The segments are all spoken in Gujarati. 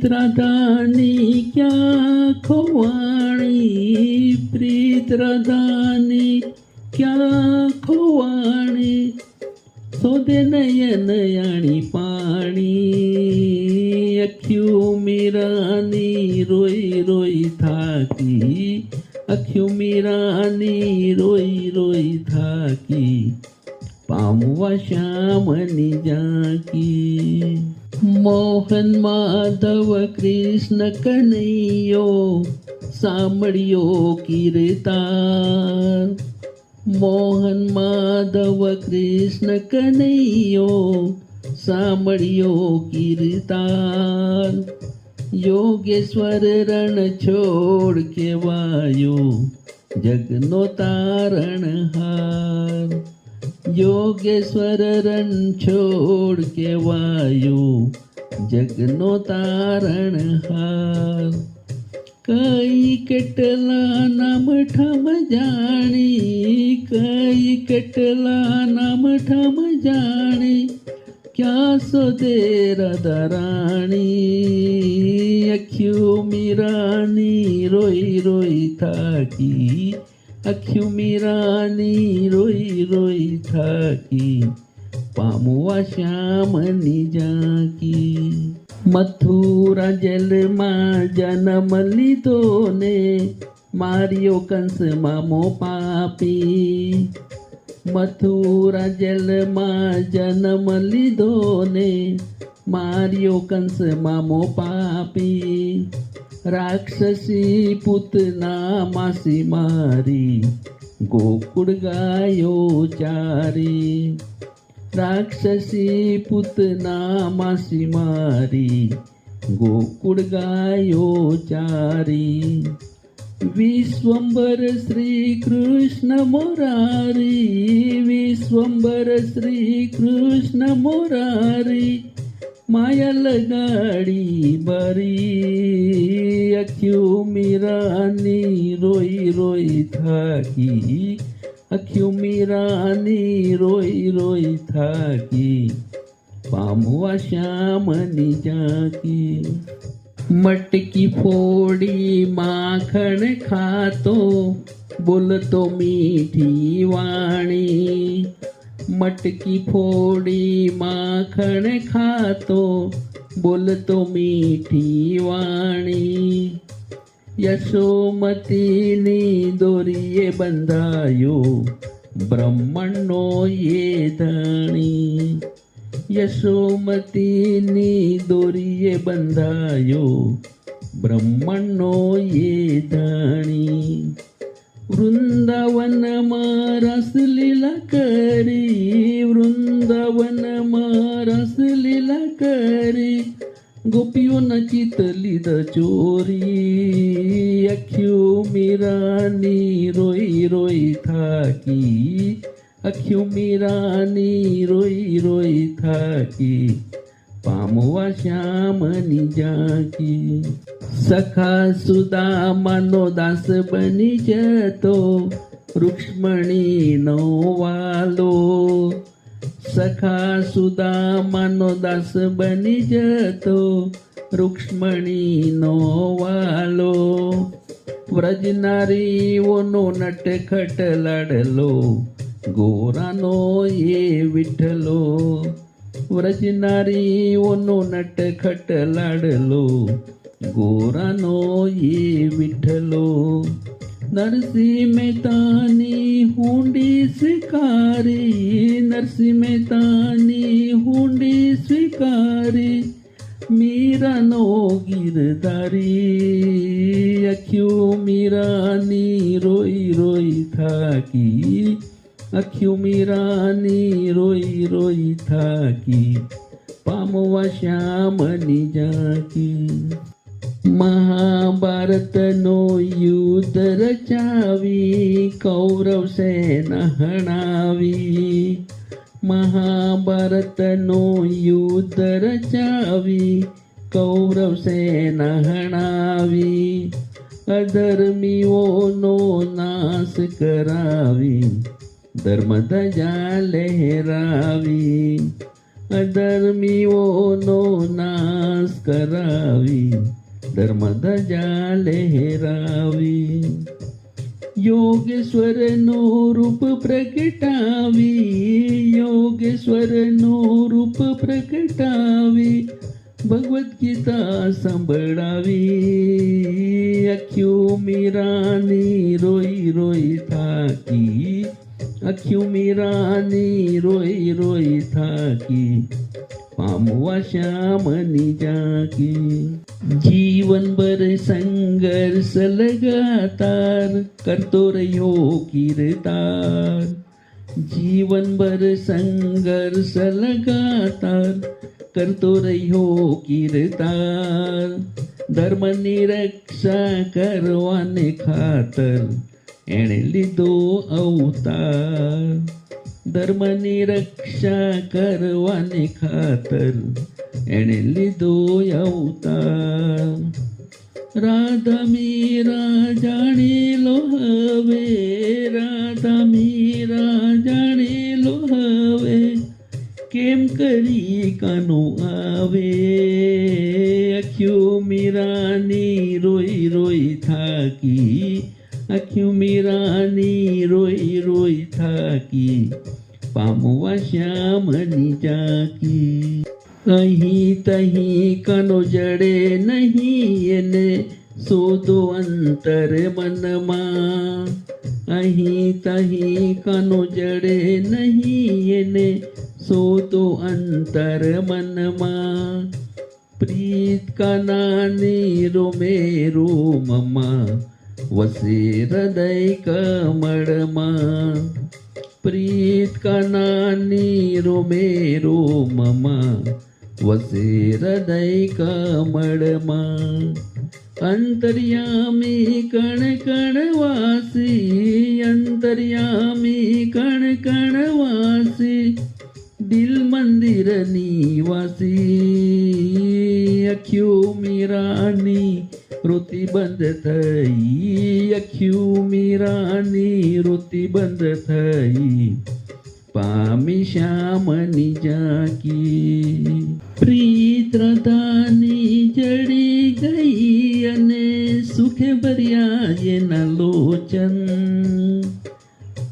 પ્રીત રાધાની ક્યાં ખોવાણી, પ્રીત રાધાની ક્યાં ખોવાણી, શોધે નયન યાણી પાણી, અખ્યું મીરાની રોઈ રોઈ થાકી, અખ્યું મીરાની રોઈ રોઈ થાકી, પામવા શ્યામની ઝાંકી. મોહન માધવ કૃષ્ણ કનૈયો સાંભળ્યો કીર્તાર, મોહન માધવ કૃષ્ણ કનૈયો સાંભળ્યો કીર્તાર, યોગેશ્વર રણ છોડ કેવાયો જગનો તારણહાર, યોગેશ્વર રણ છોડ કેવાયો જગનો તારણહાર. કઈ કેટલા નામ ઠામ જાણી, કઈ કેટલા નામ ઠામ જાણી, ક્યાં શોધે રાધા રાણી, અખ્યું મીરાની રોઈ રોઈ થાકી, અખ્યું મીરાની રોઈ રોઈ થાકી, પામવા શ્યામની ઝાંકી. મથુરા જેલમાં જન્મ લીધો ને માર્યો કંસ મામો પાપી, મથુરા જેલમાં જન્મ લીધો ને માર્યો કંસ મામો પાપી, રાક્ષસી પૂતના માસી મારી ગોકુળ ગાયો ચારી, રાક્ષસી પૂતના માસી મારી ગોકુળ ગાયો ચારી. વિશ્વંભર શ્રી કૃષ્ણ મોરારી, વિશ્વંભર શ્રી કૃષ્ણ મોરારી, માયા લગાડી બરી, અખ્યું મીરાની રોઈ રોઈ થાકી, અખ્યું મીરાની રોઈ રોઈ થાકી, પામવા શ્યામની ઝાંકી. મટકી ફોડી માખણ ખાતો બોલતો મીઠી વાણી, મટકી ફોડી માખણ ખાતો બોલતો મીઠી વાણી, યશોમતીની દોરીએ બંધાયો બ્રહ્મણનો એ ધણી, યશોમતીની દોરીએ બંધાયો બ્રહ્મણનો એ ધણી. વૃંદાવનમાં રસલીલા કરી, વૃંદાવનમાં રસલીલા કરી, ગોપીઓના ચિત્ત લીધા ચોરી, અખ્યું મીરાની રોઈ રોઈ થાકી, અખ્યું મીરાની રોઈ રોઈ થાકી, પામવા શ્યામની ઝાંકી. સખા સુદામાનો દાસ બની જતો રૂક્ષ્મણીનો વાલો, સખા સુદામાનો દાસ બની જતો રૂક્ષ્મણીનો વાલો, વ્રજનારીઓનો નટખટ લાડલો ગોરાનો એ વિઠ્ઠલો, વ્રજનારીઓનો નટખટ લાડલો ગોરાનો એ વિઠ્ઠલો. નરસિંહ મહેતાની હુંડી સ્વીકારી, નરસિંહ મહેતાની હુંડી સ્વીકારી, મીરાનો ગીરધારી, અખ્યું મીરાની રોઈ રોઈ થાકી, અખ્યું મીરાની રોઈ રોઈ થાકી, પામવા શ્યામની ઝાંકી. મહાભારતનો યુદ્ધ રચાવી કૌરવ સેના હણાવી, મહાભારતનો યુદ્ધ રચાવી કૌરવ સેના હણાવી, અધર્મીઓનો નાશ કરાવી ધર્મ ધજા લહેરાવી, અધર્મીઓનો નાશ કરાવી ધર્મ ધજા લહેરાવી યોગેશ્વરનું રૂપ પ્રગટાવી યોગેશ્વરનું રૂપ પ્રગટાવી ભગવદ્ ગીતા સંભળાવી અખ્યું મીરાની રોઈ રોઈ થાકી અખ્યું મીરાની રોઈ રોઈ થાકી પામવા શ્યામની ઝાંકી જીવનભર સંઘર્ષ લગાતાર કરતો રહ્યો કીર્તાર જીવનભર સંઘર્ષ લગાતાર કરતો રહ્યો કીર્તાર ધર્મની રક્ષા કરવાને ખાતર એણે લીધો અવતાર ધર્મની રક્ષા કરવાને ખાતર એણે લીધો અવતાર રાધા મીરા જાણી લો હવે રાધા મીરા જાણી લો હવે કેમ કરી કાનો આવે અખ્યું મીરાની રોઈ રોઈ થાકી અખ્યું મીરાની રોઈ રોઈ થાકી પામવા શ્યામની ઝાંકી અહીં તહીં કનો જડે નહીં એને શોધો અંતર મનમાં અહીં તહીં કનો જડે નહીં એને શોધો અંતર મનમાં પ્રીત કનાની રોમે રોમમાં વસે હૃદય કમળમાં પ્રીત કનાની રોમે રોમમાં વસે હૃદય કમળમાં અંતર્યામી કણ કણ વાસી અંતર્યામી કણ કણ વાસી દિલ મંદિર નિવાસી અખ્યું મીરાની વૃત્તિ બંધ થઈ અખ્યું મીરાની વૃત્તિ બંધ થઈ પામી શ્યામની ઝાંકી પ્રીત રાધાની જડી ગઈ અને સુખે ભર્યા એના લોચન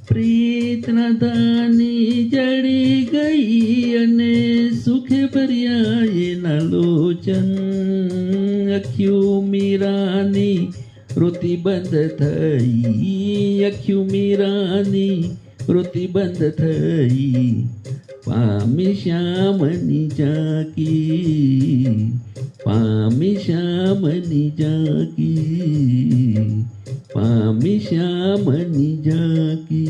પ્રીત રાધાની જડી ગઈ અને સુખે ભર્યા એના લોચન અખ્યું મીરાની વૃત્તિ બંધ થઈ અખ્યું મીરાની વૃત્તિ બંધ થઈ પામી શ્યામની ઝાંકી પામી શ્યામની ઝાંકી પામી શ્યામની ઝાંકી